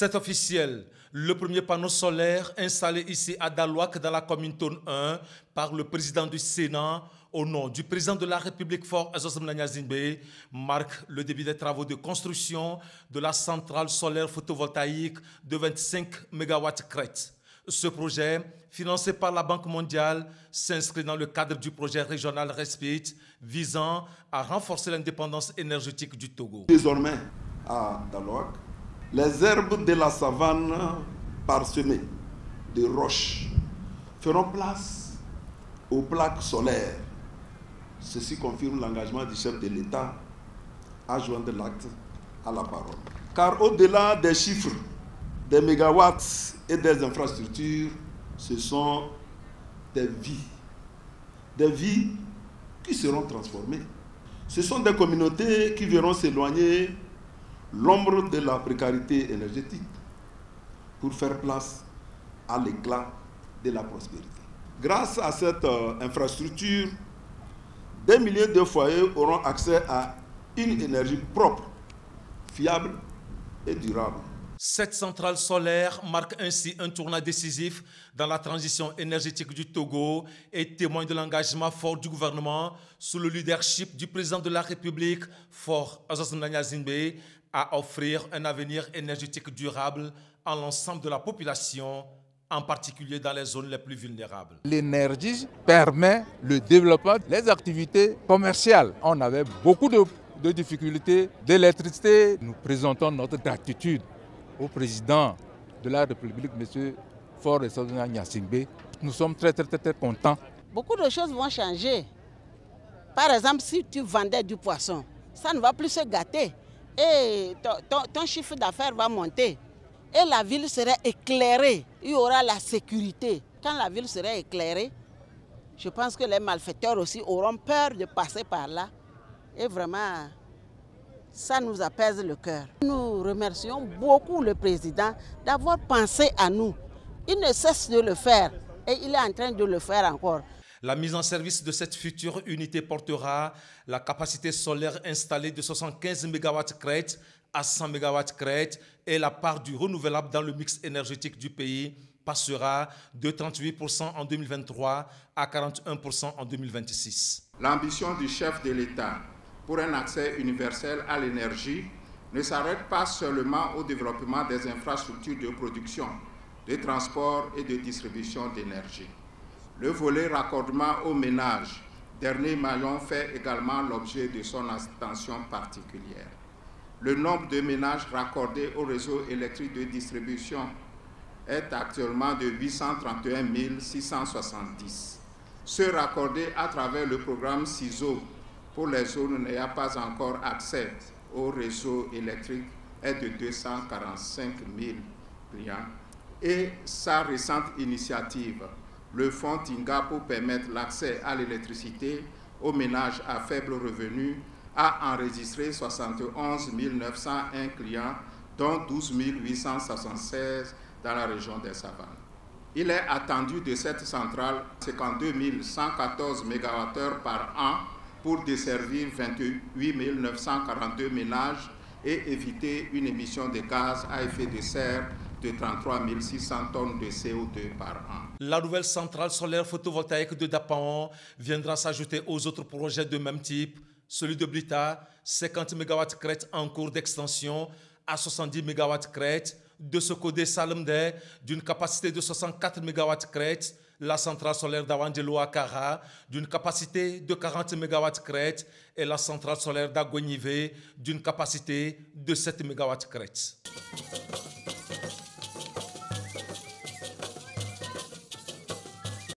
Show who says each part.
Speaker 1: C'est officiel. Le premier panneau solaire installé ici à Dalouac dans la commune Tonne 1 par le président du Sénat au nom du président de la République Faure Azzouzou Niassingbe marque le début des travaux de construction de la centrale solaire photovoltaïque de 25 MW crête. Ce projet, financé par la Banque mondiale, s'inscrit dans le cadre du projet régional RESPIT visant à renforcer l'indépendance énergétique du Togo.
Speaker 2: Désormais, à Dalouac, les herbes de la savane parsemées de roches feront place aux plaques solaires. Ceci confirme l'engagement du chef de l'État à joindre l'acte à la parole. Car au-delà des chiffres, des mégawatts et des infrastructures, ce sont des vies qui seront transformées. Ce sont des communautés qui verront s'éloigner l'ombre de la précarité énergétique pour faire place à l'éclat de la prospérité. Grâce à cette infrastructure, des milliers de foyers auront accès à une énergie propre, fiable et durable.
Speaker 1: Cette centrale solaire marque ainsi un tournant décisif dans la transition énergétique du Togo et témoigne de l'engagement fort du gouvernement sous le leadership du président de la République, Faure Azzouzou Niassingbe, à offrir un avenir énergétique durable à l'ensemble de la population, en particulier dans les zones les plus vulnérables.
Speaker 3: L'énergie permet le développement des activités commerciales. On avait beaucoup de difficultés d'électricité. Nous présentons notre gratitude au président de la République, M. Faure Azzouzou Niassingbe. Nous sommes très contents.
Speaker 4: Beaucoup de choses vont changer. Par exemple, si tu vendais du poisson, ça ne va plus se gâter. Et ton chiffre d'affaires va monter. Et la ville serait éclairée. Il y aura la sécurité. Quand la ville serait éclairée, je pense que les malfaiteurs aussi auront peur de passer par là. Et vraiment, ça nous apaise le cœur. Nous remercions beaucoup le président d'avoir pensé à nous. Il ne cesse de le faire et il est en train de le faire encore.
Speaker 1: La mise en service de cette future unité portera la capacité solaire installée de 75 MW crête à 100 MW crête et la part du renouvelable dans le mix énergétique du pays passera de 38% en 2023 à 41% en 2026.
Speaker 5: L'ambition du chef de l'État pour un accès universel à l'énergie ne s'arrête pas seulement au développement des infrastructures de production, de transport et de distribution d'énergie. Le volet raccordement aux ménages, dernier maillon, fait également l'objet de son attention particulière. Le nombre de ménages raccordés au réseau électrique de distribution est actuellement de 831 670. Ceux raccordés à travers le programme CISO pour les zones n'ayant pas encore accès au réseau électrique est de 245 000 clients. Et sa récente initiative, le fonds Tinga pour permettre l'accès à l'électricité aux ménages à faible revenu, a enregistré 71 901 clients, dont 12 876 dans la région des Savanes. Il est attendu de cette centrale 52 114 MWh par an pour desservir 28 942 ménages et éviter une émission de gaz à effet de serre de 33 600 tonnes de CO2 par an.
Speaker 1: La nouvelle centrale solaire photovoltaïque de Dapaon viendra s'ajouter aux autres projets de même type, celui de Blita, 50 MW crête en cours d'extension à 70 MW crête, de Sokode Salemde d'une capacité de 64 MW crête, la centrale solaire d'Awandjelo Akara d'une capacité de 40 MW crête et la centrale solaire d'Agwenive d'une capacité de 7 MW crête.